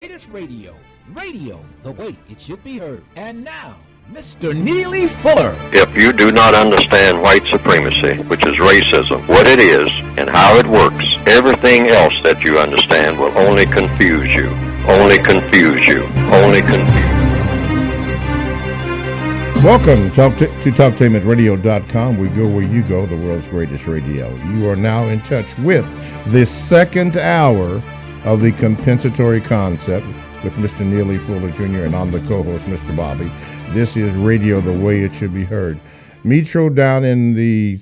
Greatest radio the way it should be heard. And now, Mr. Neely Fuller. If you do not understand white supremacy, which is racism, what it is and how it works, everything else that you understand will only confuse you. Only confuse you. Only confuse you. Welcome to TalkTainmentRadio.com. We go where you go, the world's greatest radio. You are now in touch with this second hour of the compensatory concept with Mr. Neely Fuller Jr. and I'm the co-host, Mr. Bobby. This is radio the way it should be heard. Mitro down in the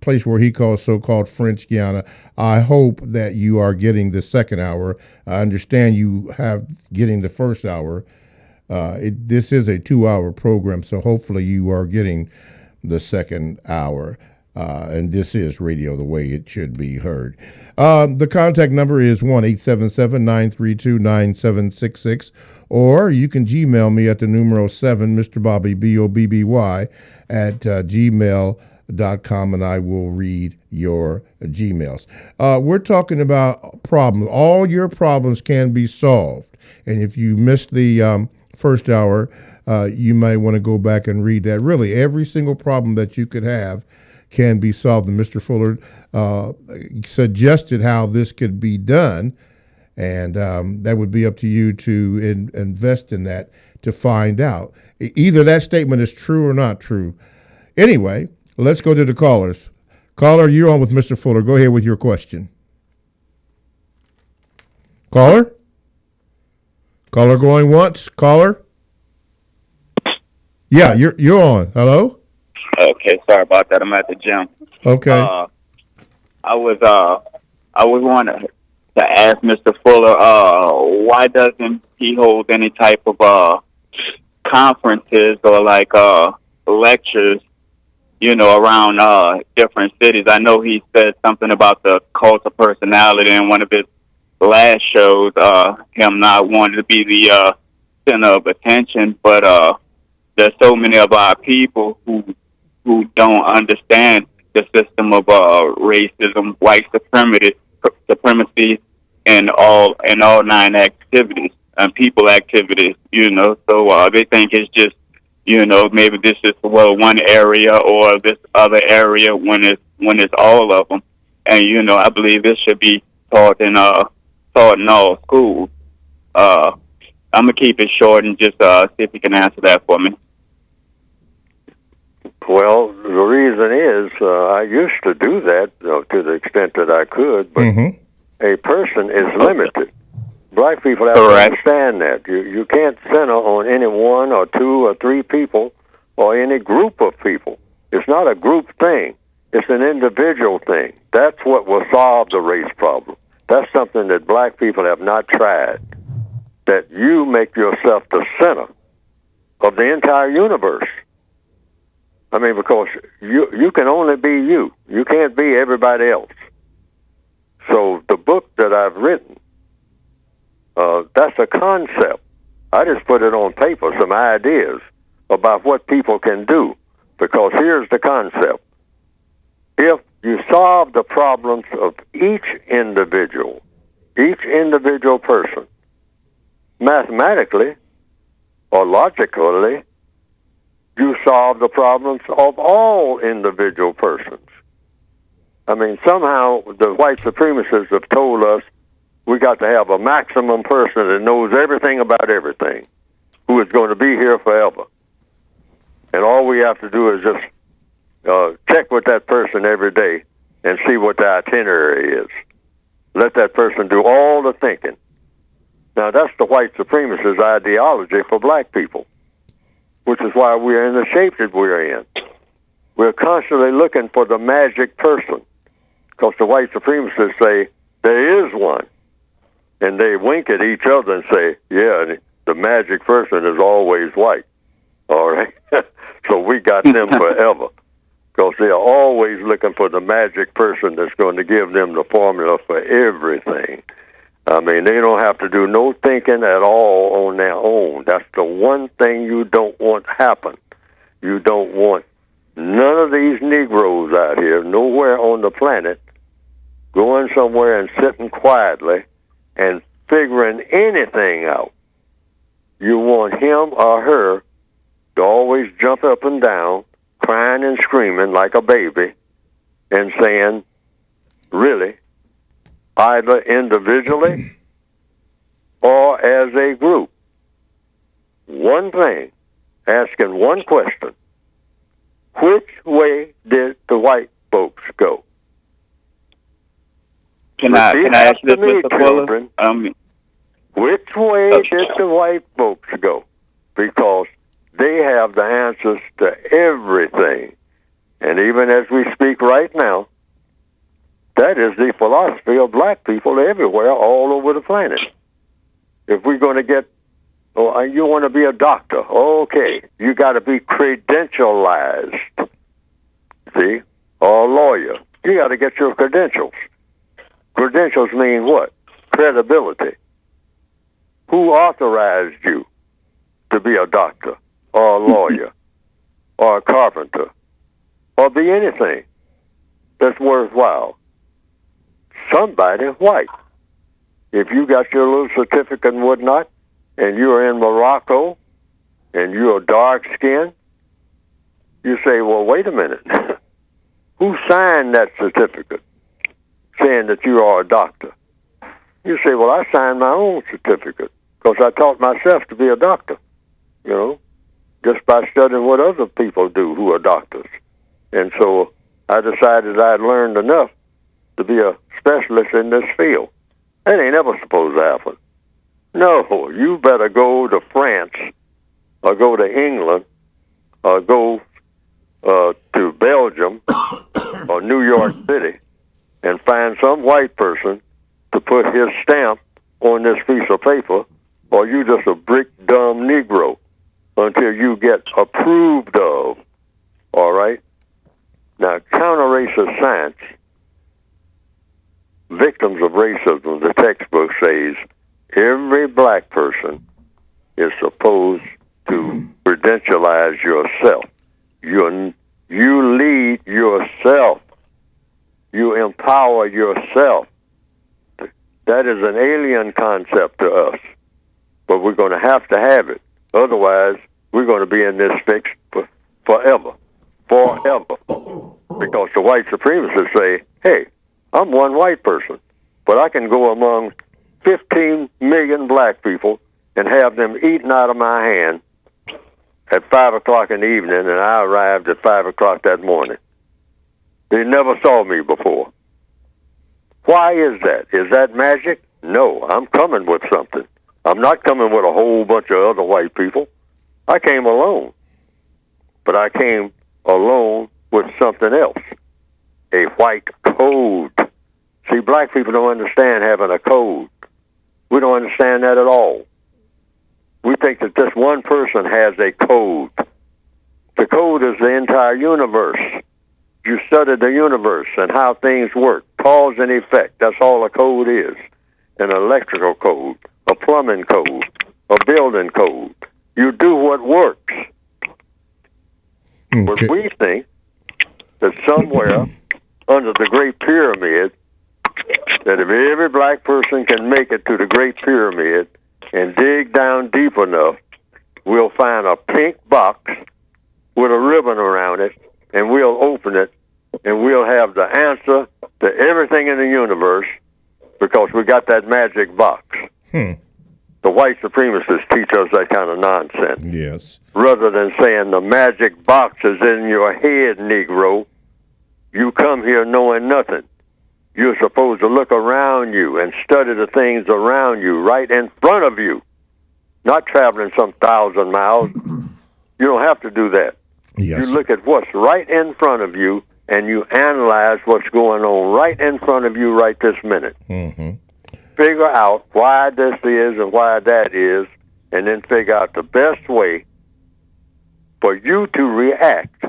place where he calls so-called French Guiana, I hope that you are getting the second hour. I understand you have getting the first hour. This is a 2-hour program, so hopefully you are getting the second hour. And this is radio the way it should be heard. The contact number is 1-877-932-9766, or you can Gmail me at the numero 7, Mr. Bobby, B-O-B-B-Y, at gmail.com, and I will read your Gmails. We're talking about problems. All your problems can be solved. And if you missed the first hour, you might want to go back and read that. Really, every single problem that you could have can be solved. And Mr. Fuller suggested how this could be done, and that would be up to you to invest in that to find out. Either that statement is true or not true. Anyway, let's go to the callers. Caller, you're on with Mr. Fuller. Go ahead with your question. Caller? Caller going once? Caller? Yeah, you're on. Hello? Okay, sorry about that. I'm at the gym. Okay. I was wanting to ask Mr. Fuller, why doesn't he hold any type of conferences or like lectures, around different cities? I know he said something about the cult of personality in one of his last shows, him not wanting to be the center of attention, but there's so many of our people who don't understand the system of racism, white supremacy, and all 9 activities and people activities. So they think it's just maybe this is one area or this other area when it's all of them. And I believe this should be taught in all schools. I'm gonna keep it short and just see if you can answer that for me. Well, the reason is I used to do that to the extent that I could, but a person is limited. Black people have to understand that. You can't center on any 1 or 2 or 3 people or any group of people. It's not a group thing. It's an individual thing. That's what will solve the race problem. That's something that black people have not tried, that you make yourself the center of the entire universe. I mean, because you can only be you. You can't be everybody else. So the book that I've written, that's a concept. I just put it on paper, some ideas about what people can do. Because here's the concept. If you solve the problems of each individual person, mathematically or logically, you solve the problems of all individual persons. I mean, somehow the white supremacists have told us we got to have a maximum person that knows everything about everything, who is going to be here forever. And all we have to do is just check with that person every day and see what the itinerary is. Let that person do all the thinking. Now, that's the white supremacist ideology for black people, which is why we're in the shape that we're in. We're constantly looking for the magic person, because the white supremacists say, there is one. And they wink at each other and say, yeah, the magic person is always white. All right? So we got them forever, because they are always looking for the magic person that's going to give them the formula for everything. I mean, they don't have to do no thinking at all on their own. That's the one thing you don't want happen. You don't want none of these Negroes out here, nowhere on the planet, going somewhere and sitting quietly and figuring anything out. You want him or her to always jump up and down, crying and screaming like a baby, and saying, really, either individually or as a group. One thing, asking one question. Which way did the white folks go? Can I ask this, Mr. Fuller? Which way did the white folks go? Because they have the answers to everything. And even as we speak right now, that is the philosophy of black people everywhere, all over the planet. If we're going to get, you want to be a doctor, okay, you got to be credentialized, see, or a lawyer. You got to get your credentials. Credentials mean what? Credibility. Who authorized you to be a doctor or a lawyer or a carpenter or be anything that's worthwhile? Somebody white. If you got your little certificate and whatnot, and you're in Morocco, and you're dark skinned, you say, well, wait a minute. Who signed that certificate saying that you are a doctor? You say, well, I signed my own certificate because I taught myself to be a doctor, just by studying what other people do who are doctors. And so I decided I'd learned enough to be a specialist in this field. That ain't ever supposed to happen. No, you better go to France or go to England or go to Belgium or New York City and find some white person to put his stamp on this piece of paper, or you just a brick dumb Negro until you get approved of. All right? Now, counter-racist science, victims of racism, the textbook says, every black person is supposed to credentialize yourself. You lead yourself. You empower yourself. That is an alien concept to us, but we're going to have it. Otherwise, we're going to be in this fix forever. Because the white supremacists say, hey, I'm one white person, but I can go among 15 million black people and have them eaten out of my hand at 5 o'clock in the evening, and I arrived at 5 o'clock that morning. They never saw me before. Why is that? Is that magic? No, I'm coming with something. I'm not coming with a whole bunch of other white people. I came alone. But I came alone with something else, a white code. See, black people don't understand having a code. We don't understand that at all. We think that this one person has a code. The code is the entire universe. You study the universe and how things work, cause and effect. That's all a code is. An electrical code, a plumbing code, a building code. You do what works. Okay. But we think that somewhere under the Great Pyramid, that if every black person can make it to the Great Pyramid and dig down deep enough, we'll find a pink box with a ribbon around it, and we'll open it, and we'll have the answer to everything in the universe because we got that magic box. The white supremacists teach us that kind of nonsense. Yes. Rather than saying the magic box is in your head, Negro, you come here knowing nothing. You're supposed to look around you and study the things around you, right in front of you, not traveling some 1,000 miles. You don't have to do that. Yes. You look at what's right in front of you, and you analyze what's going on right in front of you right this minute. Mm-hmm. Figure out why this is and why that is, and then figure out the best way for you to react.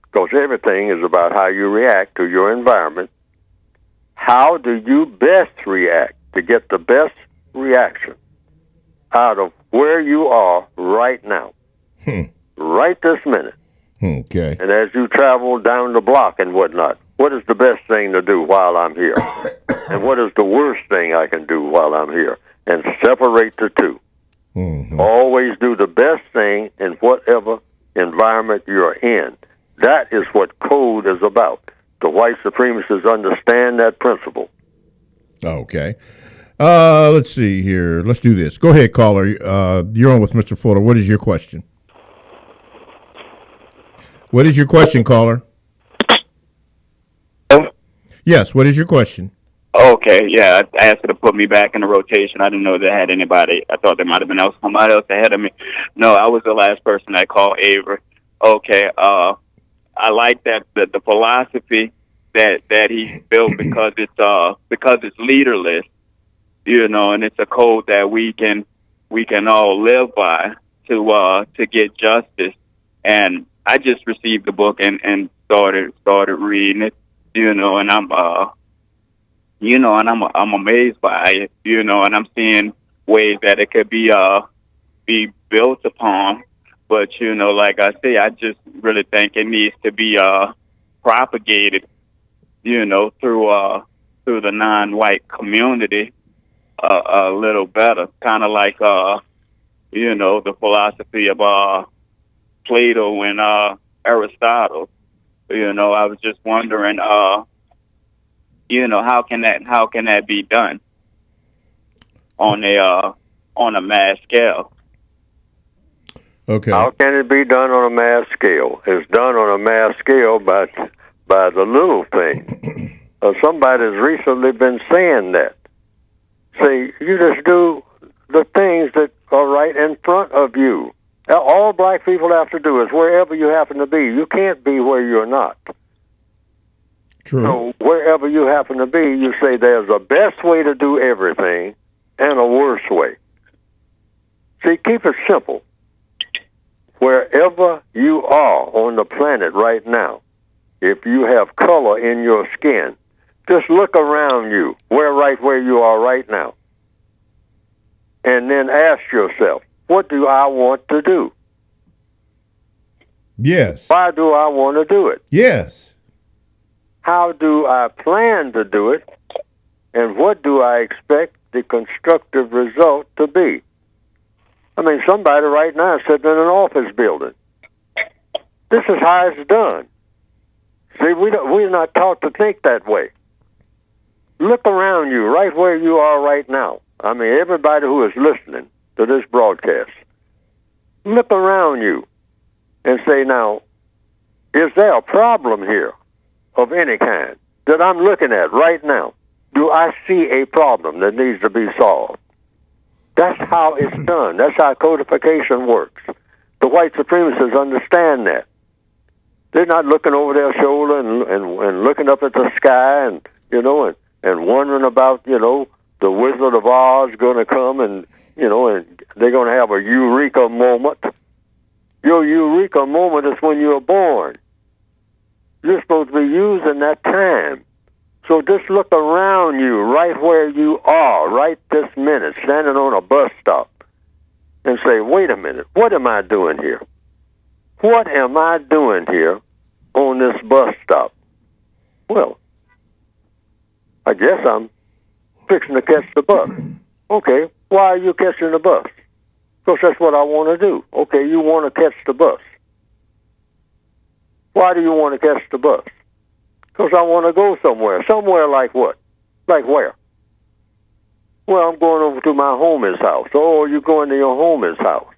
Because everything is about how you react to your environment. How do you best react to get the best reaction out of where you are right now, right this minute? Okay. And as you travel down the block and whatnot, what is the best thing to do while I'm here? and what is the worst thing I can do while I'm here, and separate the two. Mm-hmm. Always do the best thing in whatever environment you're in. That is what code is about. The white supremacists understand that principle. Okay. Let's see here. Let's do this. Go ahead, caller. You're on with Mr. Fuller. What is your question? What is your question, caller? Yes, what is your question? Okay, yeah, I asked her to put me back in the rotation. I didn't know they had anybody. I thought there might have been somebody else ahead of me. No, I was the last person that called Avery. Okay, I like that the philosophy that he built because it's leaderless, and it's a code that we can all live by to get justice. And I just received the book and started reading it, and I'm amazed by it, and I'm seeing ways that it could be built upon. But like I say, I just really think it needs to be propagated, through the non-white community a little better, kind of like the philosophy of Plato and Aristotle. I was just wondering, how can that be done on a mass scale? Okay. How can it be done on a mass scale? It's done on a mass scale by the little thing. Somebody's recently been saying that. Say, you just do the things that are right in front of you. All black people have to do is wherever you happen to be. You can't be where you're not. True. So wherever you happen to be, you say there's a best way to do everything and a worse way. See, keep it simple. Wherever you are on the planet right now, if you have color in your skin, just look around you, where you are right now. And then ask yourself, what do I want to do? Yes. Why do I want to do it? Yes. How do I plan to do it? And what do I expect the constructive result to be? I mean, somebody right now is sitting in an office building. This is how it's done. See, we're not taught to think that way. Look around you, right where you are right now. I mean, everybody who is listening to this broadcast, look around you and say, now, is there a problem here of any kind that I'm looking at right now? Do I see a problem that needs to be solved? That's how it's done. That's how codification works. The white supremacists understand that. They're not looking over their shoulder and looking up at the sky and wondering about, the Wizard of Oz going to come and they're going to have a eureka moment. Your eureka moment is when you're born. You're supposed to be using that time. So just look around you, right where you are, right this minute, standing on a bus stop, and say, wait a minute, what am I doing here? What am I doing here on this bus stop? Well, I guess I'm fixing to catch the bus. Okay, why are you catching the bus? Because that's what I want to do. Okay, you want to catch the bus. Why do you want to catch the bus? Because I want to go somewhere. Somewhere like what? Like where? Well, I'm going over to my homie's house. Oh, you're going to your homie's house.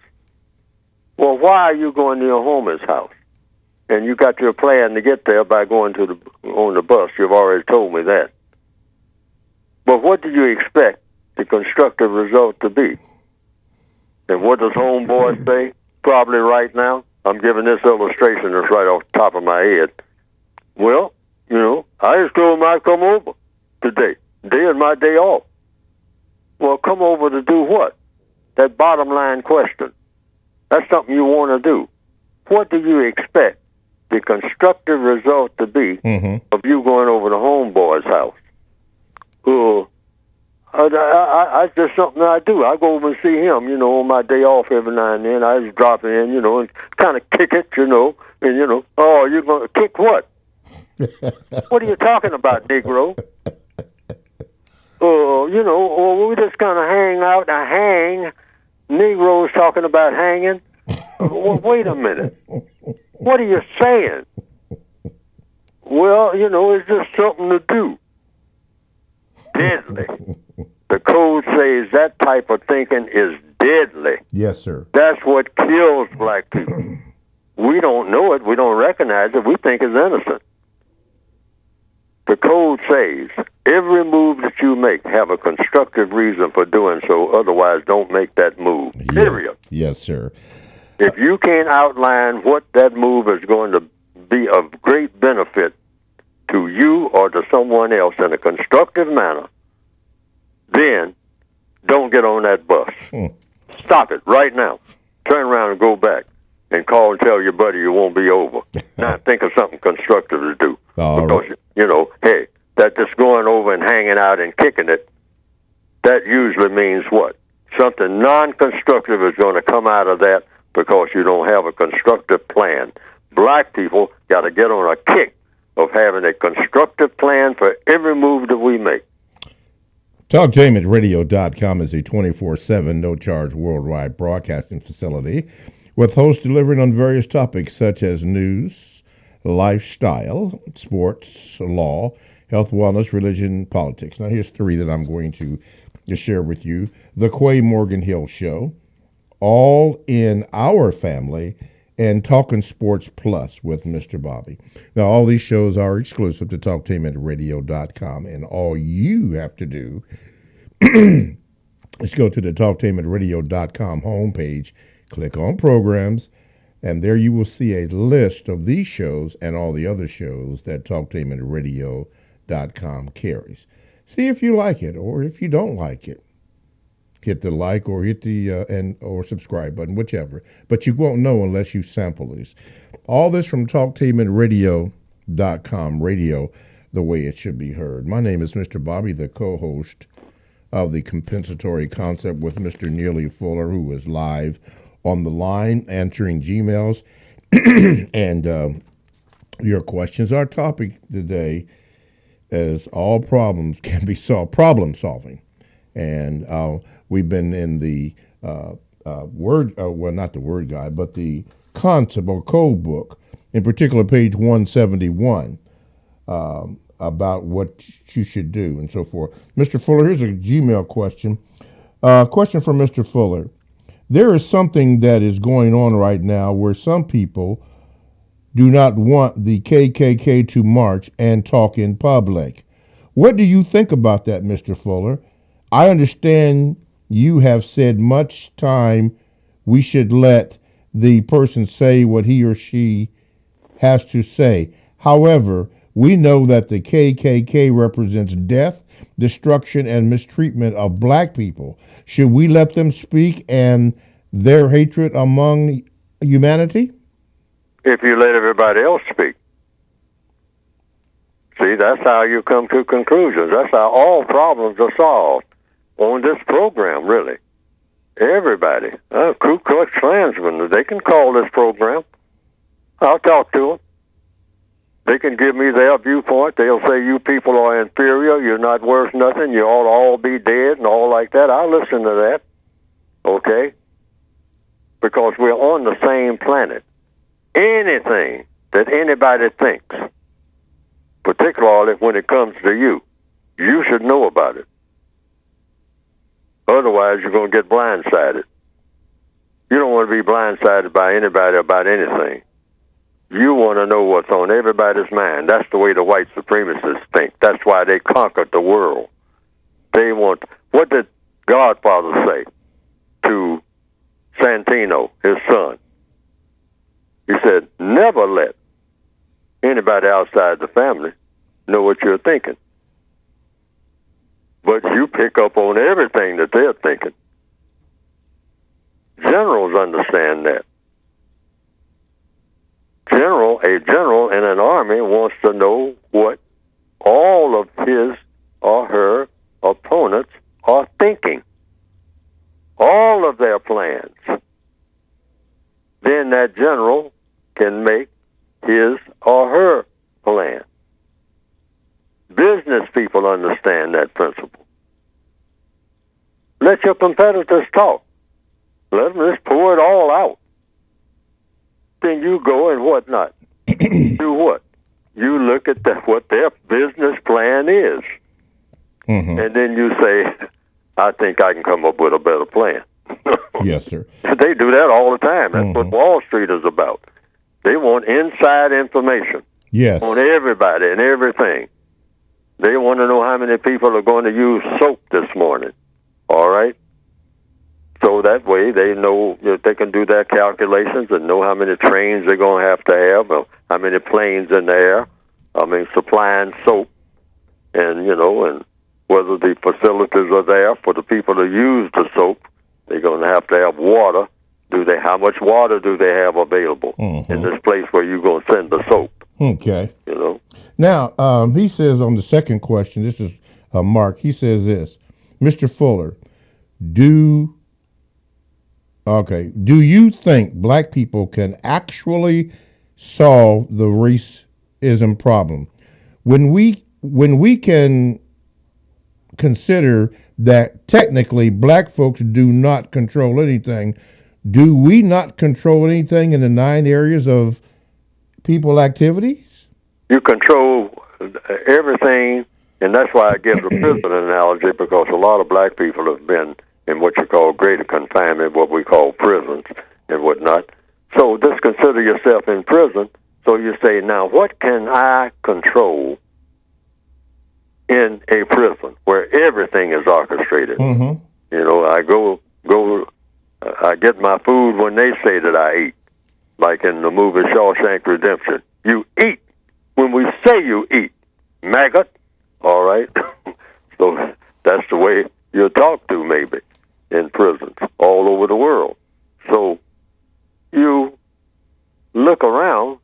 Well, why are you going to your homie's house? And you got your plan to get there by going on the bus. You've already told me that. But what do you expect the constructive result to be? And what does homeboy say? Probably right now. I'm giving this illustration that's right off the top of my head. Well, I just told him I'd come over today. Day is my day off. Well, come over to do what? That bottom line question. That's something you want to do. What do you expect the constructive result to be of you going over to homeboy's house? It's just something I do. I go over and see him, on my day off every now and then. I just drop in, and kind of kick it, and, oh, you're going to kick what? What are you talking about, Negro? or we just kind of hang out and hang. Negroes talking about hanging. Well, wait a minute. What are you saying? Well, it's just something to do. Deadly. The code says that type of thinking is deadly. Yes, sir. That's what kills black people. We don't know it. We don't recognize it. We think it's innocent. The code says every move that you make, have a constructive reason for doing so. Otherwise, don't make that move. Period. Yes, sir. If you can't outline what that move is going to be of great benefit to you or to someone else in a constructive manner, then don't get on that bus. Stop it right now. Turn around and go back and call and tell your buddy you won't be over. Now think of something constructive to do. Because, hey, that just going over and hanging out and kicking it, that usually means what? Something non-constructive is going to come out of that because you don't have a constructive plan. Black people got to get on a kick of having a constructive plan for every move that we make. TalkTainmentRadio.com is a 24/7 no-charge worldwide broadcasting facility with hosts delivering on various topics such as news, lifestyle, sports, law, health, wellness, religion, politics. Now, here's three that I'm going to share with you. The Quay Morgan Hill Show, All in Our Family, and Talking Sports Plus with Mr. Bobby. Now, all these shows are exclusive to TalkTainmentRadio.com, and all you have to do is go to the TalkTainmentRadio.com homepage, click on Programs, and there you will see a list of these shows and all the other shows that TalkTainmentRadio.com carries. See if you like it, or if you don't like it, hit the like or hit the or subscribe button, whichever. But you won't know unless you sample these. All this from TalkTainmentRadio.com, radio the way it should be heard. My name is Mr. Bobby, the co-host of the Compensatory Concept with Mr. Neely Fuller, who is live on the line answering Gmails and your questions. Our topic today is all problems can be solved, problem solving. And we've been in the not the word guide, but the concept or code book, in particular page 171, about what you should do and so forth. Mr. Fuller, here's a Gmail question. Question from Mr. Fuller. There is something that is going on right now where some people do not want the KKK to march and talk in public. What do you think about that, Mr. Fuller? I understand you have said much time we should let the person say what he or she has to say. However, we know that the KKK represents death, destruction, and mistreatment of black people. Should we let them speak and their hatred among humanity? If you let everybody else speak. See, that's how you come to conclusions. That's how all problems are solved on this program, really. Everybody. Ku Klux Klansmen, they can call this program. I'll talk to them. They can give me their viewpoint. They'll say you people are inferior, you're not worth nothing, you ought to all be dead and all like that. I'll listen to that, okay? Because we're on the same planet. Anything that anybody thinks, particularly when it comes to you, you should know about it. Otherwise, you're going to get blindsided. You don't want to be blindsided by anybody about anything. You want to know what's on everybody's mind. That's the way the white supremacists think. That's why they conquered the world. They want... What did Godfather say to Santino, his son? He said, never let anybody outside the family know what you're thinking. But you pick up on everything that they're thinking. Generals understand that. A general in an army wants to know what all of his or her opponents are thinking. All of their plans. Then that general can make his or her plan. Business people understand that principle. Let your competitors talk. Let them just pour it all out. Then you go and whatnot. Do what? You look at what their business plan is. Mm-hmm. And then you say, I think I can come up with a better plan. Yes, sir. They do that all the time. That's what Wall Street is about. They want inside information Yes. on everybody and everything. They want to know how many people are going to use soap this morning. All right? So that way they know that they can do their calculations and know how many trains they're going to have, or how many planes in the air. Supplying soap, and and whether the facilities are there for the people to use the soap. They're going to have water. How much water do they have available in this place where you're going to send the soap? Okay. Now, he says on the second question, this is Mark, he says this, Mr. Fuller, do you think black people can actually solve the racism problem? When we can consider that technically black folks do not control anything, do we not control anything in the 9 areas of people activities? You control everything, and that's why I give the prison analogy, because a lot of black people have been in what you call greater confinement, what we call prisons and whatnot. So just consider yourself in prison. So you say, now what can I control in a prison where everything is orchestrated? I get my food when they say that I eat, like in the movie Shawshank Redemption. You eat when we say you eat, maggot. All right? So that's the way you're talked to, maybe, in prisons all over the world. So you look around,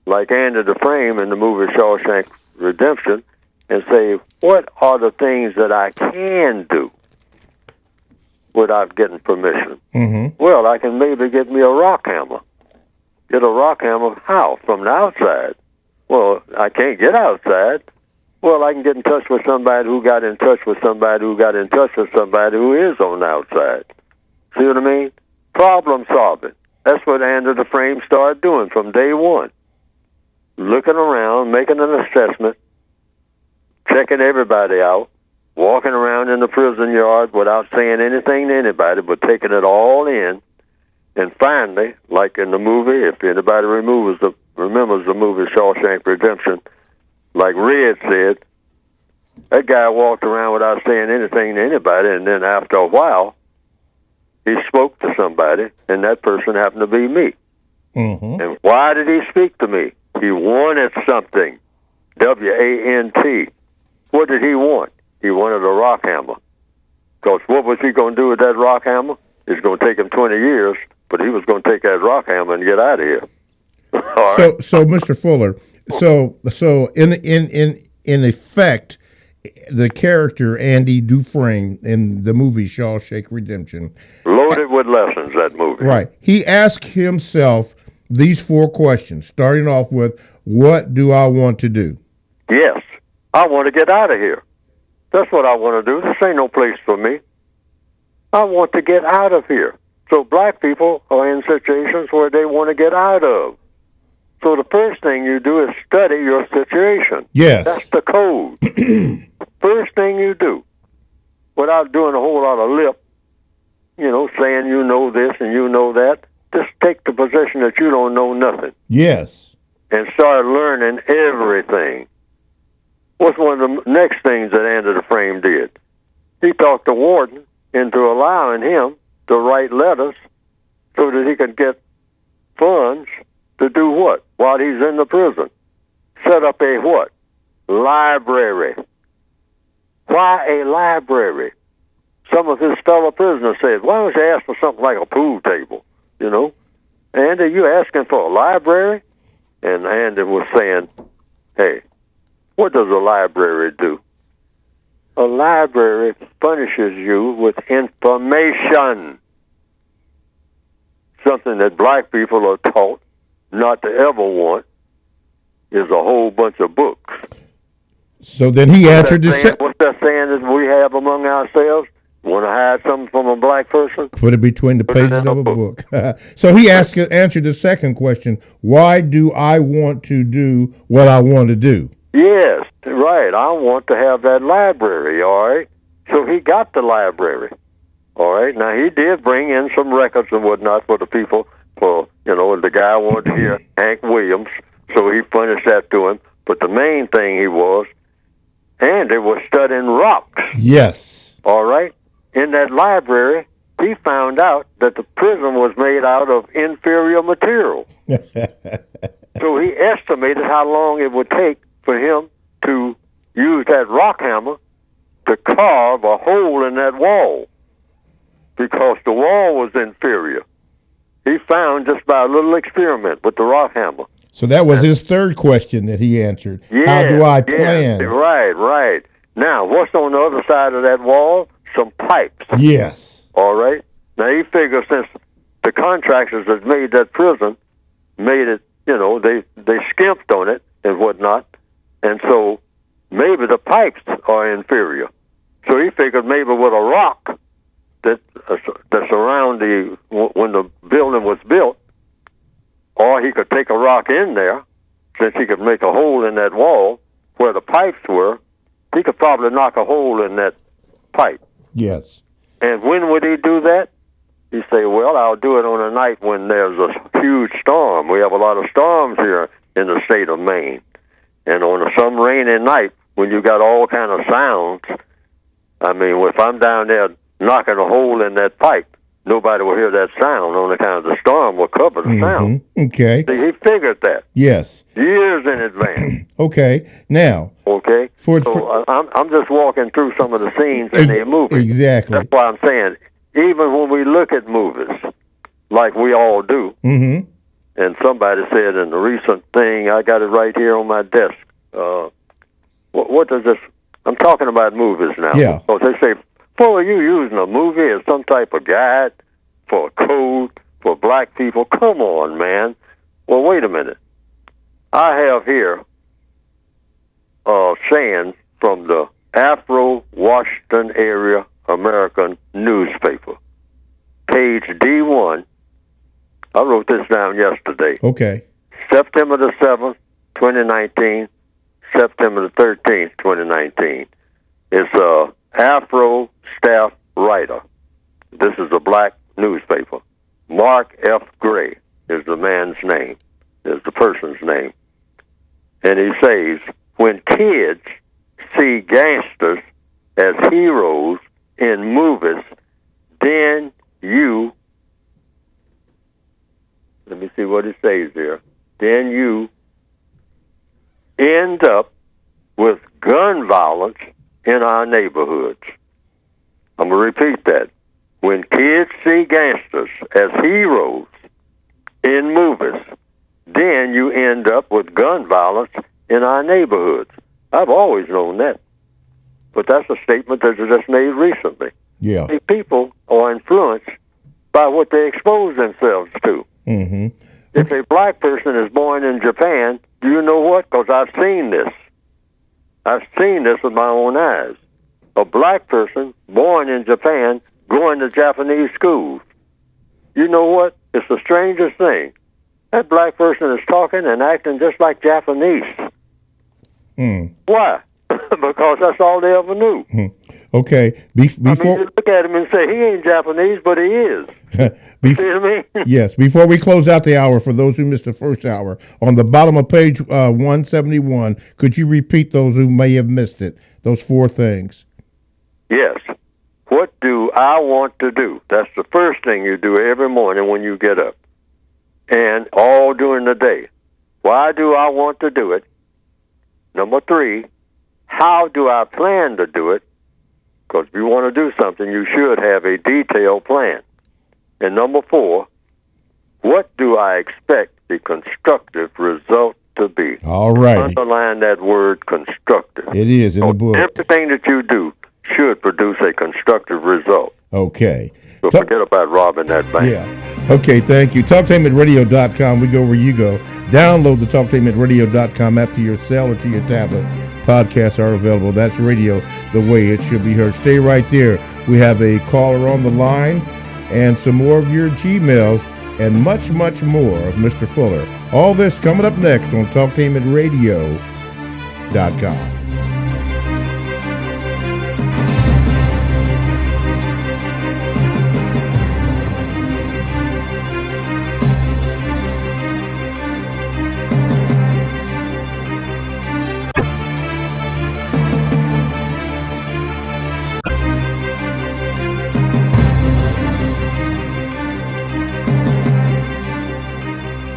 like Andy Dufresne in the movie Shawshank Redemption, and say, what are the things that I can do without getting permission? Well, I can maybe get me a rock hammer. Get a rock hammer how? From the outside. Well, I can't get outside. Well, I can get in touch with somebody who got in touch with somebody who got in touch with somebody who is on the outside. See what I mean? Problem solving. That's what Andy Dufresne started doing from day one. Looking around, making an assessment, checking everybody out, walking around in the prison yard without saying anything to anybody, but taking it all in. And finally, like in the movie, if anybody remembers the movie Shawshank Redemption, like Red said, that guy walked around without saying anything to anybody, and then after a while, he spoke to somebody, and that person happened to be me. And why did he speak to me? He wanted something. W-A-N-T. What did he want? He wanted a rock hammer. Because what was he going to do with that rock hammer? It's going to take him 20 years, but he was going to take that rock hammer and get out of here. All right. So, Mr. Fuller, so in effect, the character Andy Dufresne in the movie Shawshank Redemption, loaded with lessons, that movie. Right. He asked himself these 4 questions, starting off with, what do I want to do? Yes. I want to get out of here. That's what I want to do. This ain't no place for me. I want to get out of here. So black people are in situations where they want to get out of. So the first thing you do is study your situation. Yes. That's the code. First thing you do, without doing a whole lot of lip, saying you know this and you know that, just take the position that you don't know nothing. Yes. And start learning everything. What's one of the next things that Andy Dufresne did? He talked the warden into allowing him to write letters so that he could get funds to do what? While he's in the prison. Set up a what? Library. Why a library? Some of his fellow prisoners said, why don't you ask for something like a pool table? Andy, you asking for a library? And Andy was saying, hey, what does a library do? A library furnishes you with information. Something that black people are taught not to ever want is a whole bunch of books. So then he answered the what's that saying that we have among ourselves? Want to hide something from a black person? Put it between the pages of a book. So he answered the second question, why do I want to do what I want to do? Yes, right. I want to have that library, all right? So he got the library, all right? Now, he did bring in some records and whatnot for the people, the guy wanted to hear Hank Williams, so he furnished that to him. But the main thing he was studying rocks. Yes. All right? In that library, he found out that the prism was made out of inferior material. So he estimated how long it would take for him to use that rock hammer to carve a hole in that wall because the wall was inferior. He found just by a little experiment with the rock hammer. So that was his third question that he answered. Yes, how do I plan? Yes, right. Now, what's on the other side of that wall? Some pipes. Yes. All right. Now, he figures since the contractors that made that prison made it, they skimped on it and whatnot, and so maybe the pipes are inferior. So he figured maybe with a rock that's around when the building was built, or he could take a rock in there, since he could make a hole in that wall where the pipes were, he could probably knock a hole in that pipe. Yes. And when would he do that? He say, well, I'll do it on a night when there's a huge storm. We have a lot of storms here in the state of Maine. And on some rainy night, when you got all kind of sounds, I mean, if I'm down there knocking a hole in that pipe, nobody will hear that sound on account of the storm will cover the sound. Okay. See, he figured that. Yes. Years in advance. Okay. Now. Okay. I'm just walking through some of the scenes in their movies. Exactly. That's why I'm saying, even when we look at movies, like we all do, and somebody said in the recent thing, I got it right here on my desk. What does this? I'm talking about movies now. Yeah. So they say, are you using a movie as some type of guide for a code for black people? Come on, man. Well, wait a minute. I have here saying from the Afro-Washington Area American newspaper, page D1. I wrote this down yesterday. Okay. September the 7th, 2019, September the 13th, 2019. It's a Afro staff writer. This is a black newspaper. Mark F. Gray is the man's name, is the person's name. And he says, when kids see gangsters as heroes in movies, then you, let me see what it says here, then you end up with gun violence in our neighborhoods. I'm going to repeat that. When kids see gangsters as heroes in movies, then you end up with gun violence in our neighborhoods. I've always known that. But that's a statement that was just made recently. Yeah. See, people are influenced by what they expose themselves to. Mm-hmm. If a black person is born in Japan, do you know what? Because I've seen this. I've seen this with my own eyes. A black person born in Japan going to Japanese schools. You know what? It's the strangest thing. That black person is talking and acting just like Japanese. Why? Because that's all they ever knew. Okay. Before you look at him and say, he ain't Japanese, but he is. See what I mean? Yes. Before we close out the hour, for those who missed the first hour, on the bottom of page 171, could you repeat those who may have missed it, those four things? Yes. What do I want to do? That's the first thing you do every morning when you get up, and all during the day. Why do I want to do it? Number 3, how do I plan to do it? Because if you want to do something, you should have a detailed plan. And number 4, what do I expect the constructive result to be? All right. Underline that word constructive. It is in the book. Everything that you do should produce a constructive result. Okay. So forget about robbing that bank. Yeah. Okay, thank you. TalkTainmentRadio.com. We go where you go. Download the TalkTainmentRadio.com app to your cell or to your tablet. Podcasts are available. That's radio the way it should be heard. Stay right there. We have a caller on the line and some more of your Gmails and much, much more of Mr. Fuller. All this coming up next on TalkTainmentRadio.com.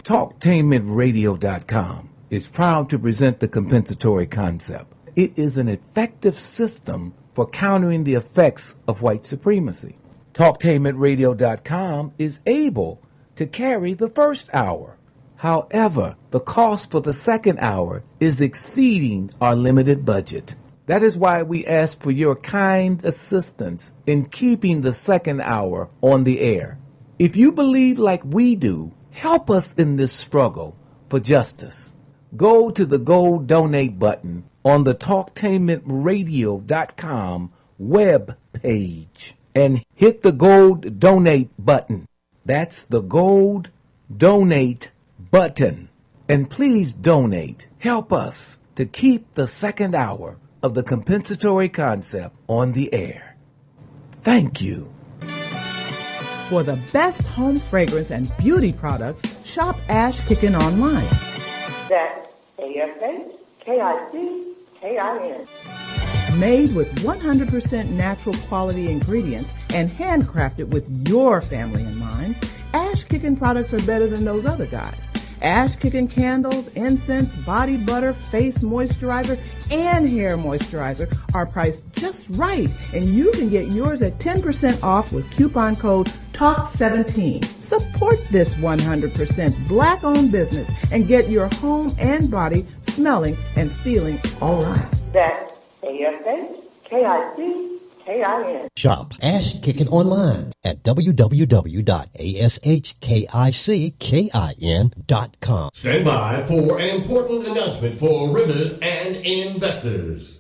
TalkTainmentRadio.com is proud to present the compensatory concept. It is an effective system for countering the effects of white supremacy. TalkTainmentRadio.com is able to carry the first hour. However, the cost for the second hour is exceeding our limited budget. That is why we ask for your kind assistance in keeping the second hour on the air. If you believe like we do, help us in this struggle for justice. Go to the gold donate button on the TalkTainmentRadio.com web page and hit the gold donate button. That's the gold donate button. And please donate. Help us to keep the second hour of the compensatory concept on the air. Thank you. For the best home fragrance and beauty products, shop Ash Kickin online. That's ASHKICKIN. Made with 100% natural quality ingredients and handcrafted with your family in mind, Ash Kickin products are better than those other guys. Ash Kickin candles, incense, body butter, face moisturizer, and hair moisturizer are priced just right, and you can get yours at 10% off with coupon code TALK17. Support this 100% black-owned business and get your home and body smelling and feeling all right. That's ASHKICKIN. Shop Ash Kickin online at www.ashkickin.com. Stand by for an important announcement for renters and investors.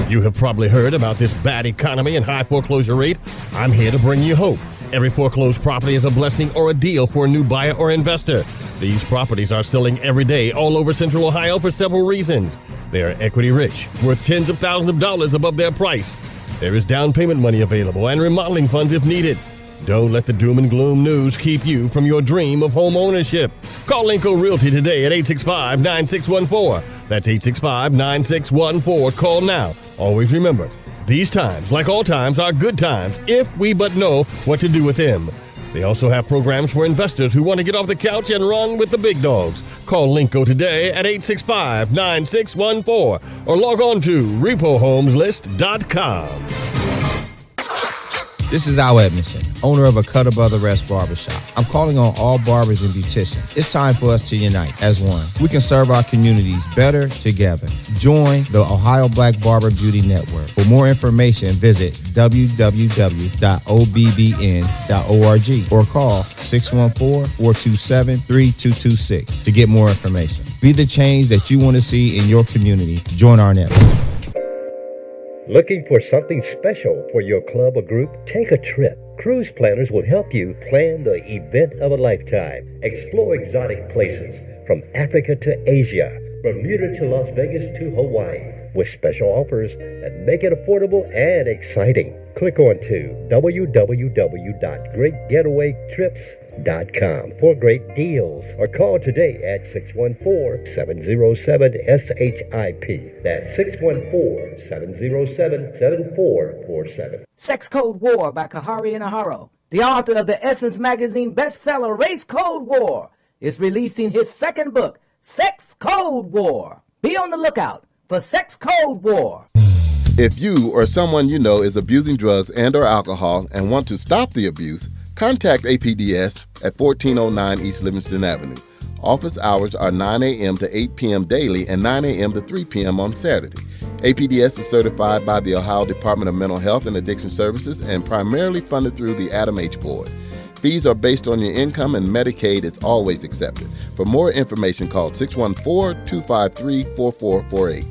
You have probably heard about this bad economy and high foreclosure rate. I'm here to bring you hope. Every foreclosed property is a blessing or a deal for a new buyer or investor. These properties are selling every day all over Central Ohio for several reasons. They are equity rich, worth tens of thousands of dollars above their price. There is down payment money available and remodeling funds if needed. Don't let the doom and gloom news keep you from your dream of home ownership. Call Linco Realty today at 865-9614. That's 865-9614. Call now. Always remember, these times, like all times, are good times if we but know what to do with them. They also have programs for investors who want to get off the couch and run with the big dogs. Call Linco today at 865-9614 or log on to repohomeslist.com. This is Al Edmondson, owner of a Cutter Brother Rest Barbershop. I'm calling on all barbers and beauticians. It's time for us to unite as one. We can serve our communities better together. Join the Ohio Black Barber Beauty Network. For more information, visit www.obbn.org or call 614-427-3226 to get more information. Be the change that you want to see in your community. Join our network. Looking for something special for your club or group? Take a trip. Cruise planners will help you plan the event of a lifetime. Explore exotic places from Africa to Asia, Bermuda to Las Vegas to Hawaii, with special offers that make it affordable and exciting. Click on to www.greatgetawaytrips.com for great deals, or call today at 614-707-SHIP. That's 614-707-7447. Sex Code War by Kahari Inaharo, the author of the Essence Magazine bestseller Race Code War, is releasing his second book, Sex Code War. Be on the lookout for Sex Code War. If you or someone you know is abusing drugs and or alcohol and want to stop the abuse, contact APDS at 1409 East Livingston Avenue. Office hours are 9 a.m. to 8 p.m. daily and 9 a.m. to 3 p.m. on Saturday. APDS is certified by the Ohio Department of Mental Health and Addiction Services and primarily funded through the Adam H. Board. Fees are based on your income and Medicaid is always accepted. For more information, call 614-253-4448.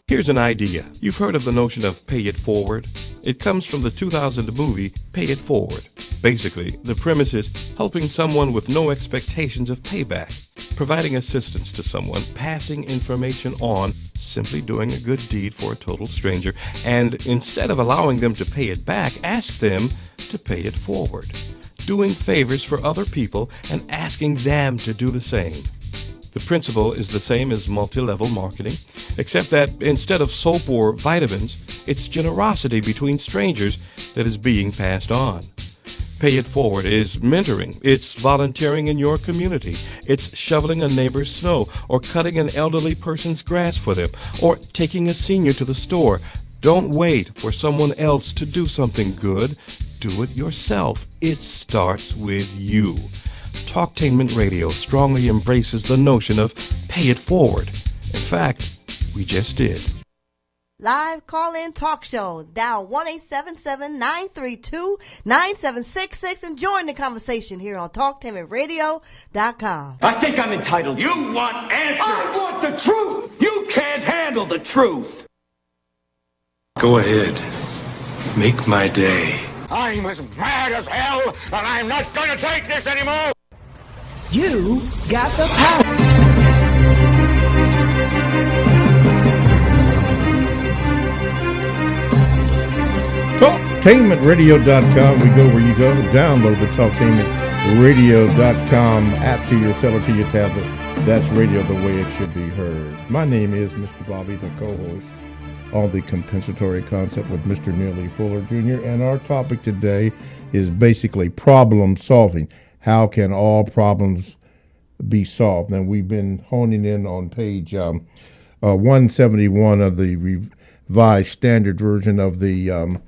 Here's an idea. You've heard of the notion of pay it forward. It comes from the 2000 movie Pay It Forward. Basically, the premise is helping someone with no expectations of payback, providing assistance to someone, passing information on, simply doing a good deed for a total stranger, and instead of allowing them to pay it back, ask them to pay it forward. Doing favors for other people and asking them to do the same. The principle is the same as multi-level marketing, except that instead of soap or vitamins, it's generosity between strangers that is being passed on. Pay It Forward is mentoring. It's volunteering in your community. It's shoveling a neighbor's snow or cutting an elderly person's grass for them or taking a senior to the store. Don't wait for someone else to do something good. Do it yourself. It starts with you. Talktainment Radio strongly embraces the notion of pay it forward. In fact, we just did. Live call-in talk show. Dial 1-877-932-9766 and join the conversation here on TalkTainmentRadio.com. I think I'm entitled. You want answers. I want the truth. You can't handle the truth. Go ahead. Make my day. I'm as mad as hell, and I'm not going to take this anymore. You got the power. TalkTainmentRadio.com. We go where you go. Download the TalkTainmentRadio.com app to your cell or to your tablet. That's radio the way it should be heard. My name is Mr. Bobby, the co-host on the Compensatory Concept with Mr. Neely Fuller Jr. And our topic today is basically problem solving. How can all problems be solved? And we've been honing in on page 171 of the revised standard version of the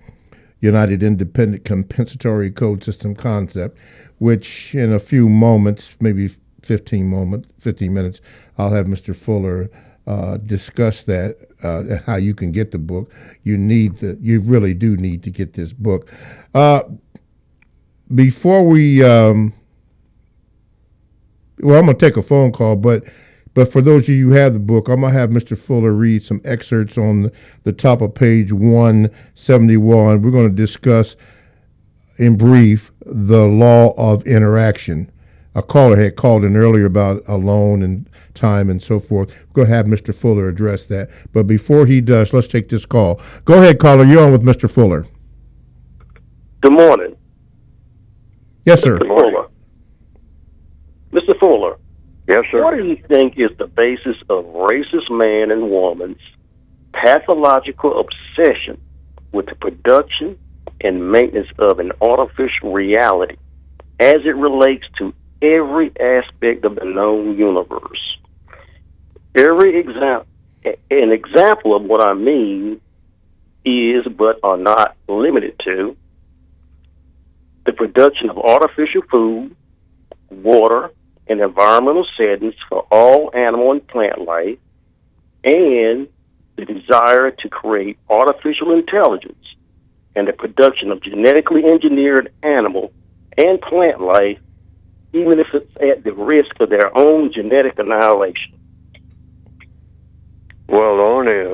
United Independent Compensatory Code System concept, which in a few moments, maybe 15 minutes, I'll have Mr. Fuller discuss that, how you can get the book. You really do need to get this book. Before we, I'm going to take a phone call, but for those of you who have the book, I'm going to have Mr. Fuller read some excerpts on the top of page 171. We're going to discuss in brief the law of interaction. A caller had called in earlier about alone and time and so forth. We're going to have Mr. Fuller address that. But before he does, let's take this call. Go ahead, caller. You're on with Mr. Fuller. Good morning. Yes, sir. Mr. Fuller. Mr. Fuller. Yes, sir. What do you think is the basis of racist man and woman's pathological obsession with the production and maintenance of an artificial reality as it relates to every aspect of the known universe? An example of what I mean is, but are not limited to, the production of artificial food, water, and environmental settings for all animal and plant life, and the desire to create artificial intelligence and the production of genetically engineered animal and plant life, even if it's at the risk of their own genetic annihilation. Well, the only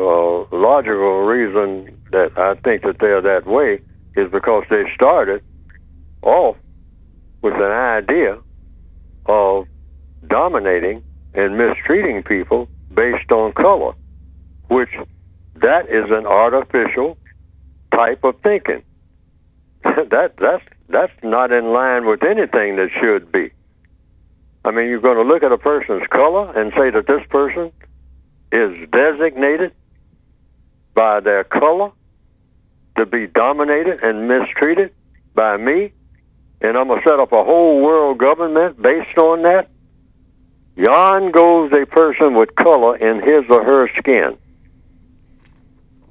logical reason that I think that they're that way is because they started off with an idea of dominating and mistreating people based on color, which that is an artificial type of thinking. That's not in line with anything that should be. I mean, you're going to look at a person's color and say that this person is designated by their color to be dominated and mistreated by me, and I'm going to set up a whole world government based on that. Yon goes a person with color in his or her skin.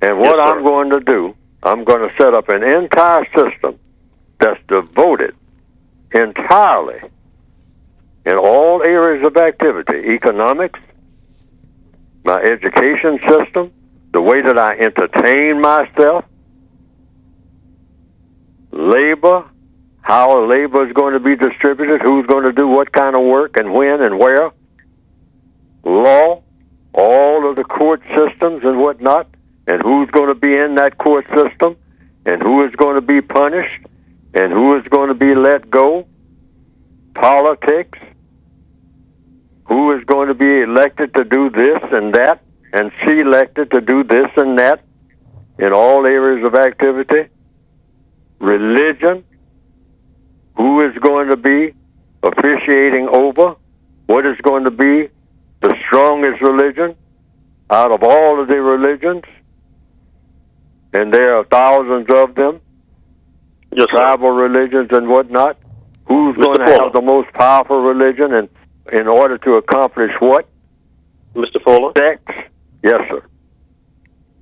And what I'm going to do, I'm going to set up an entire system that's devoted entirely in all areas of activity, economics, my education system, the way that I entertain myself, labor, how labor is going to be distributed, who's going to do what kind of work and when and where, law, all of the court systems and whatnot, and who's going to be in that court system, and who is going to be punished and who is going to be let go, politics, who is going to be elected to do this and that, and selected to do this and that in all areas of activity, religion, who is going to be officiating over, what is going to be the strongest religion out of all of the religions, and there are thousands of them, tribal religions and whatnot. Who's going to have the most powerful religion and in order to accomplish what? Mr. Fuller? Sex? Yes, sir.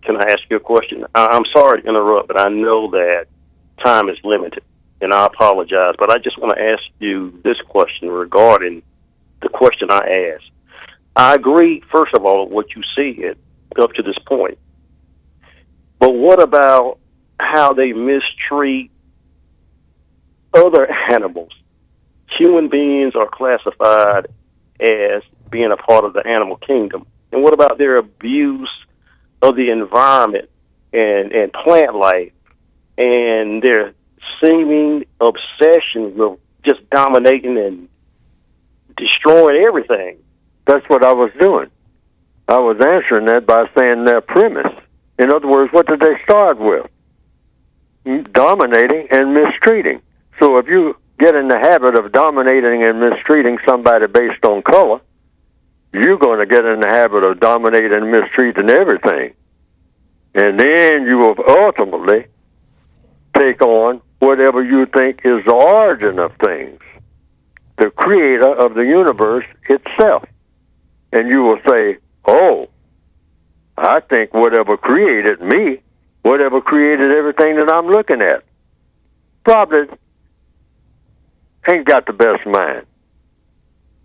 Can I ask you a question? I'm sorry to interrupt, but I know that time is limited, and I apologize, but I just want to ask you this question regarding the question I asked. I agree, first of all, with what you said up to this point. But what about how they mistreat other animals? Human beings are classified as being a part of the animal kingdom. And what about their abuse of the environment and plant life and their seeming obsession with just dominating and destroying everything? That's what I was doing. I was answering that by saying their premise. In other words, what did they start with? Dominating and mistreating. So if you get in the habit of dominating and mistreating somebody based on color, you're going to get in the habit of dominating and mistreating everything. And then you will ultimately take on whatever you think is the origin of things, the creator of the universe itself. And you will say, oh, I think whatever created me, whatever created everything that I'm looking at, probably ain't got the best mind.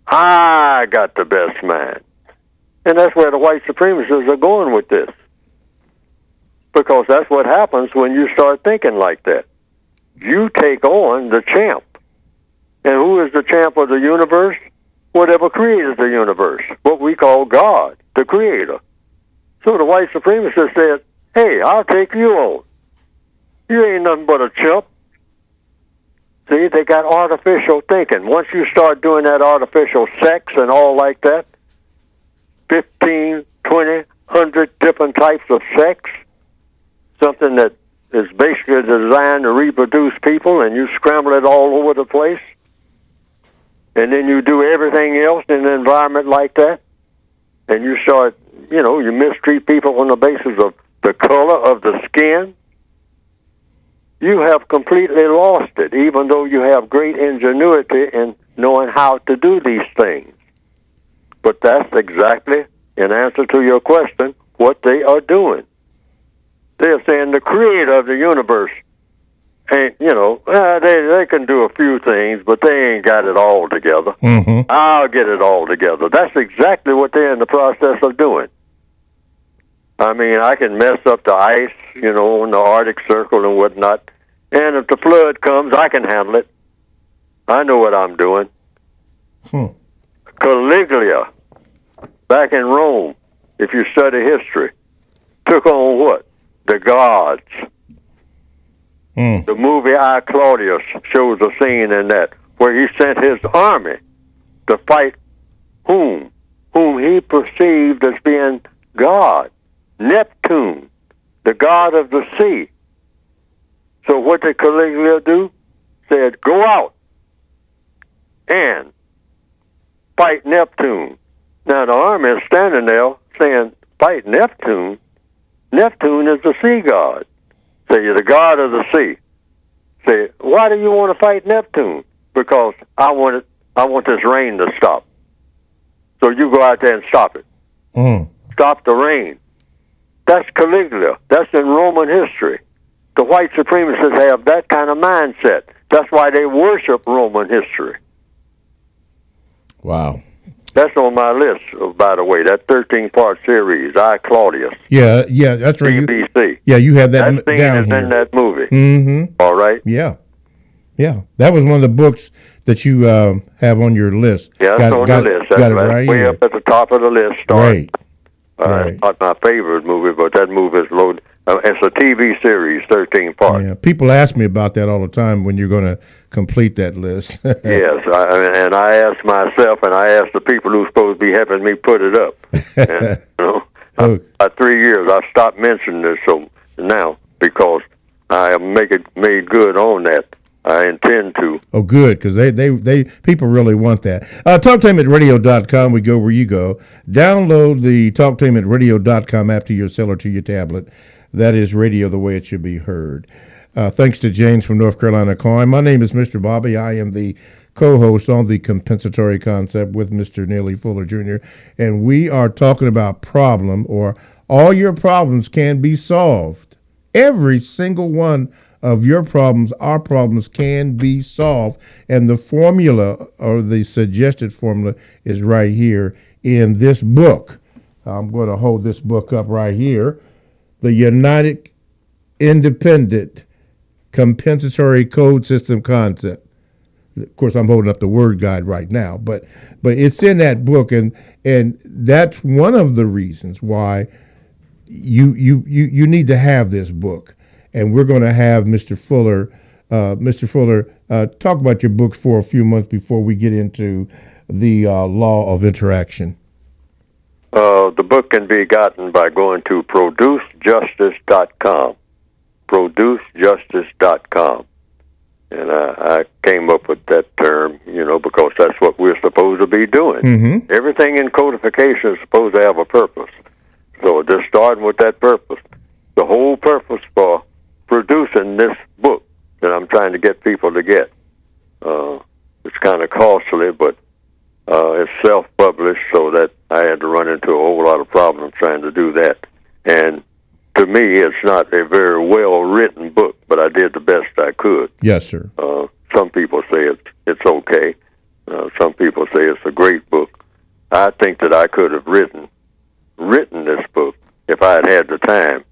I got the best mind. And that's where the white supremacists are going with this. Because that's what happens when you start thinking like that. You take on the champ. And who is the champ of the universe? Whatever created the universe, what we call God, the creator. So the white supremacist said, hey, I'll take you on. You ain't nothing but a chump. See, they got artificial thinking. Once you start doing that artificial sex and all like that, 15, 20, 100 different types of sex, something that is basically designed to reproduce people, and you scramble it all over the place, and then you do everything else in an environment like that, and you start, you mistreat people on the basis of the color of the skin, you have completely lost it, even though you have great ingenuity in knowing how to do these things. But that's exactly, in answer to your question, what they are doing. They're saying the creator of the universe ain't, they can do a few things, but they ain't got it all together. Mm-hmm. I'll get it all together. That's exactly what they're in the process of doing. I mean, I can mess up the ice, on the Arctic Circle and whatnot, and if the flood comes, I can handle it. I know what I'm doing. Caligula, back in Rome, if you study history, took on what? The gods. The movie I, Claudius shows a scene in that where he sent his army to fight whom he perceived as being God. Neptune, the god of the sea. So what did Caligula do? Said, go out and fight Neptune. Now the army is standing there saying, fight Neptune? Neptune is the sea god. Say, you're the god of the sea. Say, why do you want to fight Neptune? Because I want this rain to stop. So you go out there and stop it. Stop the rain. That's Caligula. That's in Roman history. The white supremacists have that kind of mindset. That's why they worship Roman history. Wow. That's on my list, by the way, that 13-part series, I, Claudius. Yeah, that's right. BBC. You have that scene down is here. in that movie. Mm-hmm. All right? Yeah. That was one of the books that you have on your list. Yeah, it's on the list. That's got it right way up at the top of the list. Right. Not my favorite movie, but that movie is loaded. It's a TV series, 13 parts. Yeah, people ask me about that all the time when you're going to complete that list. Yes, and I ask myself, and I ask the people who's supposed to be helping me put it up. And, about 3 years, I stopped mentioning this so now because I have made good on that. I intend to. Oh, good, because they people really want that. TalkTameAtRadio.com, we go where you go. Download the TalkTameAtRadio.com app to your cell or to your tablet. That is radio the way it should be heard. Thanks to James from North Carolina calling. My name is Mr. Bobby. I am the co-host on the Compensatory Concept with Mr. Neely Fuller Jr., and we are talking about problem, or all your problems can be solved. Every single one of your problems, our problems, can be solved, and the formula, or the suggested formula, is right here in this book. I'm going to hold this book up right here. The United Independent Compensatory Code System Concept. Of course, I'm holding up the Word Guide right now, but it's in that book, and that's one of the reasons why you need to have this book. And we're going to have Mr. Fuller, talk about your books for a few months before we get into the law of interaction. The book can be gotten by going to producejustice.com. Producejustice.com. And I came up with that term, because that's what we're supposed to be doing. Mm-hmm. Everything in codification is supposed to have a purpose. So just starting with that purpose. The whole purpose for producing this book that I'm trying to get people to get. It's kind of costly, but it's self-published, so that I had to run into a whole lot of problems trying to do that. And to me, it's not a very well-written book, but I did the best I could. Yes, sir. Some people say it's okay. Some people say it's a great book. I think that I could have written this book if I had had the time,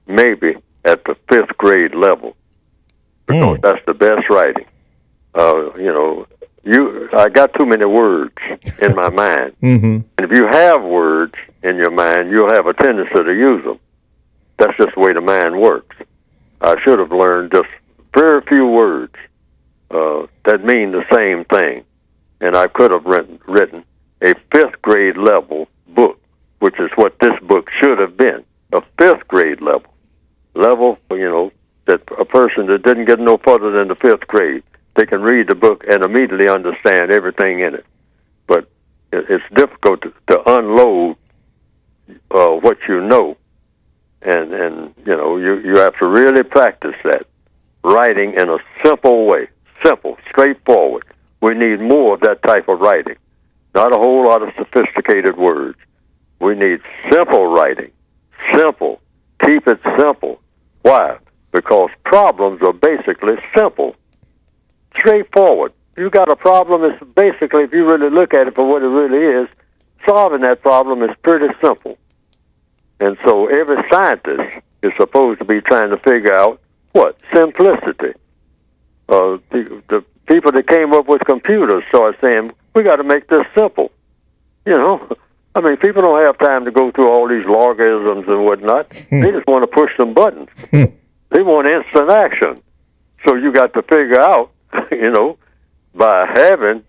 maybe at the 5th grade level, because that's the best writing. I got too many words in my mind. Mm-hmm. And if you have words in your mind, you'll have a tendency to use them. That's just the way the mind works. I should have learned just very few words that mean the same thing. And I could have written a 5th grade level book, which is what this book should have been, a 5th grade level. That a person that didn't get no further than the 5th grade, they can read the book and immediately understand everything in it. But it's difficult to unload what you know, and you have to really practice that, writing in a simple way, simple, straightforward. We need more of that type of writing, not a whole lot of sophisticated words. We need simple writing, simple. Keep it simple. Why? Because problems are basically simple, straightforward. You got a problem, it's basically, if you really look at it for what it really is, solving that problem is pretty simple. And so every scientist is supposed to be trying to figure out what? Simplicity. The people that came up with computers started saying, we got to make this simple. People don't have time to go through all these logarithms and whatnot. They just want to push some buttons. They want instant action. So you got to figure out, by having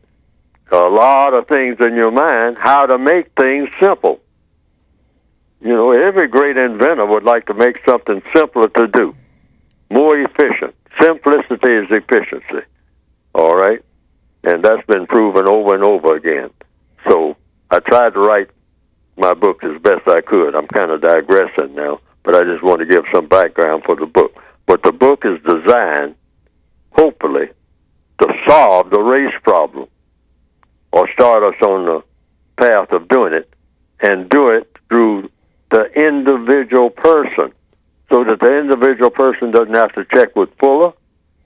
a lot of things in your mind, how to make things simple. Every great inventor would like to make something simpler to do, more efficient. Simplicity is efficiency. All right? And that's been proven over and over again. So I tried to write my book as best I could. I'm kind of digressing now, but I just want to give some background for the book. But the book is designed, hopefully, to solve the race problem, or start us on the path of doing it, and do it through the individual person, so that the individual person doesn't have to check with Fuller,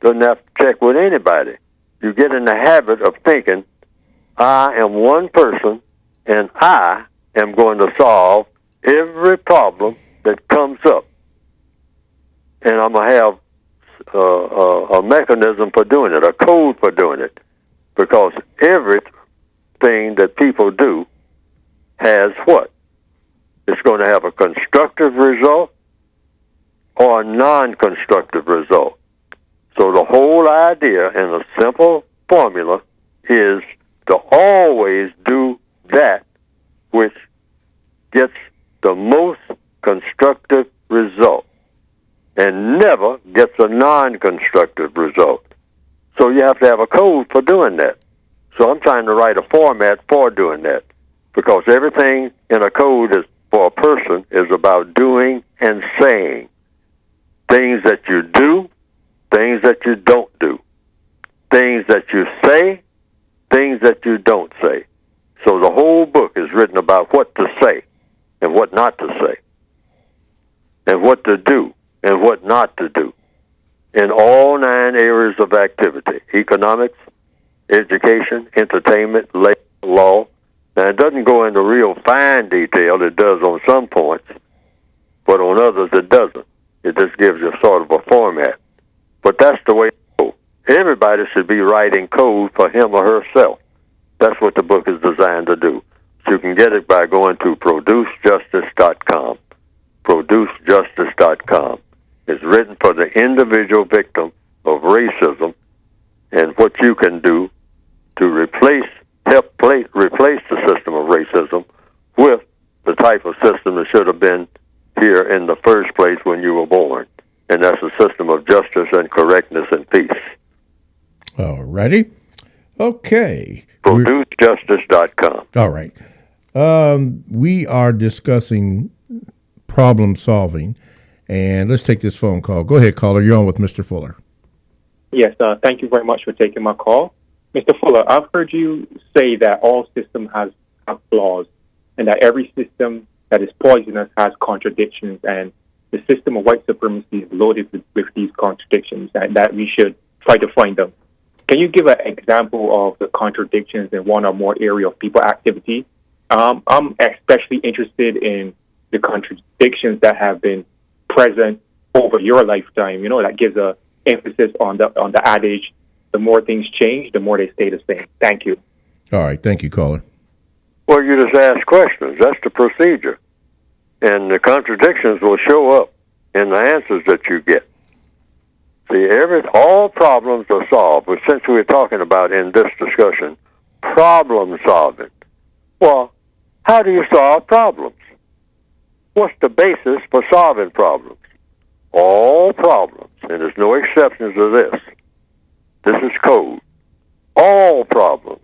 doesn't have to check with anybody. You get in the habit of thinking, I am one person, and I am going to solve every problem that comes up. And I'm going to have a mechanism for doing it, a code for doing it, because everything that people do has what? It's going to have a constructive result or a non-constructive result. So the whole idea in a simple formula is to always do that which gets the most constructive result and never gets a non-constructive result. So you have to have a code for doing that. So I'm trying to write a format for doing that, because everything in a code is for a person is about doing and saying. Things that you do, things that you don't do. Things that you say, things that you don't say. So the whole book is written about what to say and what not to say, and what to do and what not to do in all 9 areas of activity: economics, education, entertainment, labor, law. Now, it doesn't go into real fine detail. It does on some points, but on others it doesn't. It just gives you sort of a format. But that's the way it goes. Everybody should be writing code for him or herself. That's what the book is designed to do. So you can get it by going to producejustice.com. Producejustice.com. It's written for the individual victim of racism and what you can do to replace the system of racism with the type of system that should have been here in the first place when you were born. And that's a system of justice and correctness and peace. All righty. Okay. ProduceJustice.com. All right. We are discussing problem solving, and let's take this phone call. Go ahead, caller. You're on with Mr. Fuller. Yes, thank you very much for taking my call. Mr. Fuller, I've heard you say that all systems have flaws, and that every system that is poisonous has contradictions, and the system of white supremacy is loaded with these contradictions, and that we should try to find them. Can you give an example of the contradictions in one or more area of people activity? I'm especially interested in the contradictions that have been present over your lifetime. You know, that gives a emphasis on the adage, the more things change, the more they stay the same. Thank you. All right. Thank you, caller. Well, you just ask questions. That's the procedure. And the contradictions will show up in the answers that you get. See, all problems are solved. But since we're talking about in this discussion, problem solving. Well, how do you solve problems? What's the basis for solving problems? All problems, and there's no exceptions to this. This is code. All problems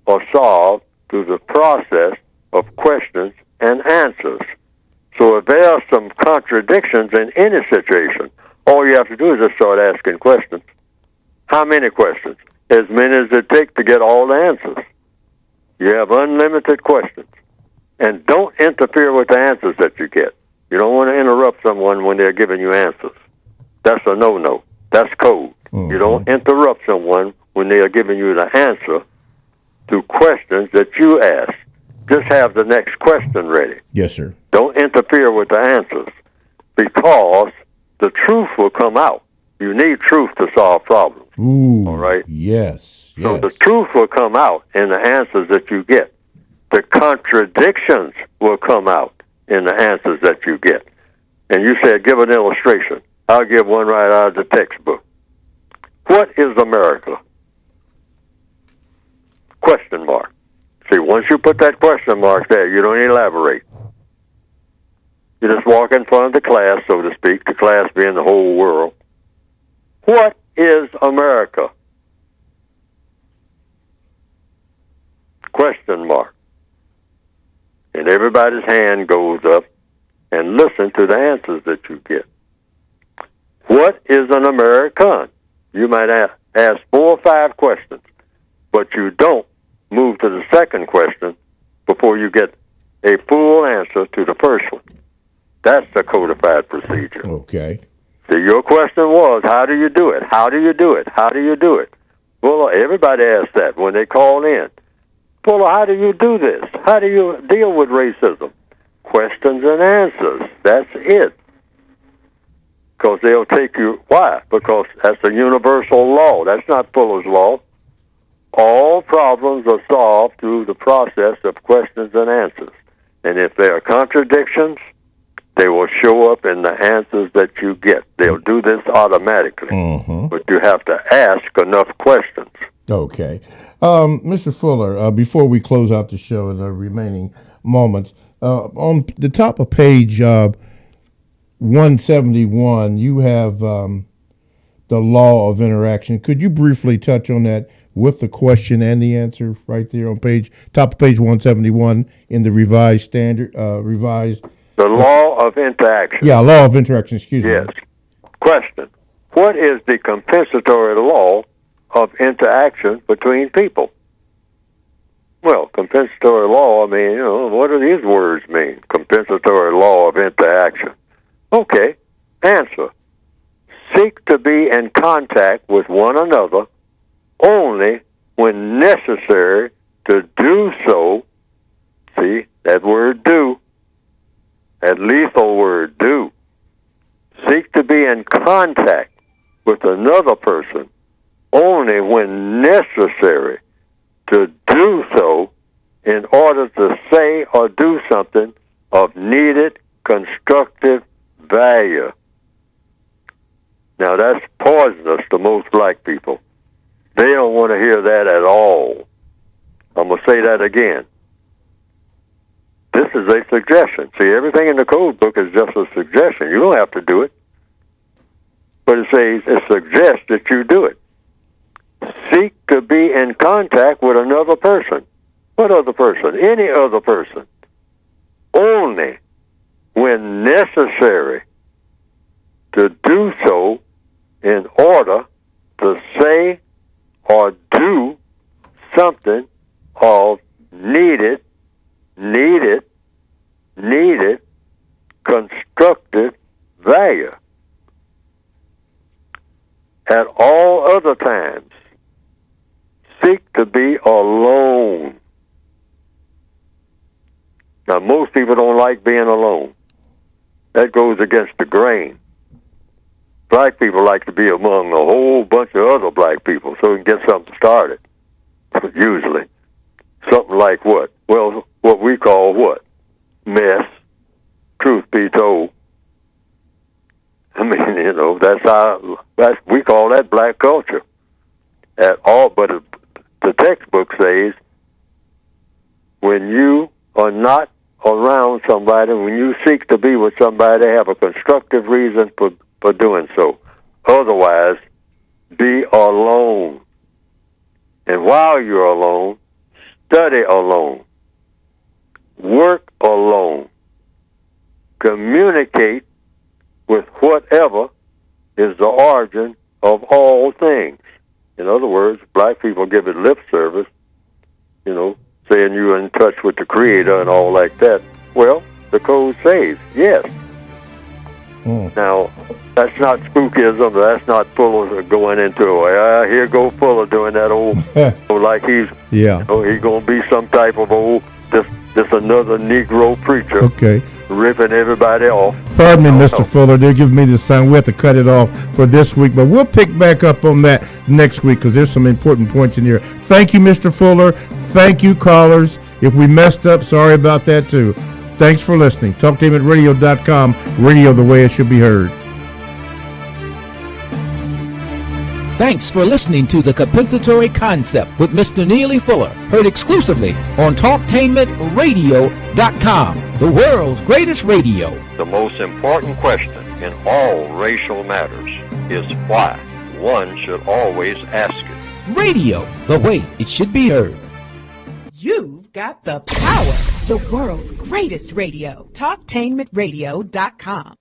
are solved through the process of questions and answers. So if there are some contradictions in any situation, all you have to do is just start asking questions. How many questions? As many as it takes to get all the answers. You have unlimited questions. And don't interfere with the answers that you get. You don't want to interrupt someone when they're giving you answers. That's a no-no. That's code. Mm-hmm. You don't interrupt someone when they are giving you the answer to questions that you ask. Just have the next question ready. Yes, sir. Don't interfere with the answers, because the truth will come out. You need truth to solve problems. Ooh, all right? Yes. So the truth will come out in the answers that you get. The contradictions will come out in the answers that you get. And you said, give an illustration. I'll give one right out of the textbook. What is America? Question mark. See, once you put that question mark there, you don't elaborate. You just walk in front of the class, so to speak, the class being the whole world. What is America? Question mark. And everybody's hand goes up, and listen to the answers that you get. What is an American? You might ask 4 or 5 questions, but you don't move to the second question before you get a full answer to the first one. That's the codified procedure. Okay. So your question was, how do you do it? How do you do it? How do you do it? Well, everybody asks that when they call in. Well, how do you do this? How do you deal with racism? Questions and answers. That's it. Because they'll take you. Why? Because that's a universal law. That's not Fuller's law. All problems are solved through the process of questions and answers. And if there are contradictions, They will show up in the answers that you get. They'll do this automatically, but you have to ask enough questions. Okay. Mr. Fuller, before we close out the show in the remaining moments, on the top of page 171, you have the law of interaction. Could you briefly touch on that with the question and the answer right there on top of page 171 in the revised standard, The law of interaction. Yeah, law of interaction, excuse me. Yes. Question. What is the compensatory law of interaction between people? Well, compensatory law, I mean, what do these words mean? Compensatory law of interaction. Okay. Answer. Seek to be in contact with one another only when necessary to do so. See, that word do. That lethal word, do. Seek to be in contact with another person only when necessary to do so in order to say or do something of needed constructive value. Now, that's poisonous to most black people. They don't want to hear that at all. I'm going to say that again. This is a suggestion. See, everything in the code book is just a suggestion. You don't have to do it. But it says, it suggests that you do it. Seek to be in contact with another person. What other person? Any other person. Only when necessary to do so in order to say or do something of needed constructive value. At all other times, seek to be alone. Now, most people don't like being alone. That goes against the grain. Black people like to be among a whole bunch of other black people so we can get something started, usually. Something like what? Well, what we call what? Mess, truth be told. I mean, we call that black culture. At all, but the textbook says when you are not around somebody, when you seek to be with somebody, have a constructive reason for doing so. Otherwise, be alone. And while you're alone, study alone. Work alone. Communicate with whatever is the origin of all things. In other words, black people give it lip service, saying you're in touch with the Creator and all like that. Well, the code says, yes. Now, that's not spookism. That's not Fuller going into here go Fuller doing that old, like he's he's going to be some type of this another Negro preacher. Okay. Ripping everybody off. Pardon me, Mr. Fuller. They're giving me the sign. We have to cut it off for this week, but we'll pick back up on that next week because there's some important points in here. Thank you, Mr. Fuller. Thank you, callers. If we messed up, sorry about that, too. Thanks for listening. TalkTainmentRadio.com, radio the way it should be heard. Thanks for listening to the Compensatory Concept with Mr. Neely Fuller, heard exclusively on TalkTainmentRadio.com, the world's greatest radio. The most important question in all racial matters is why. One should always ask it. Radio, the way it should be heard. You've got the power, the world's greatest radio. TalkTainmentRadio.com.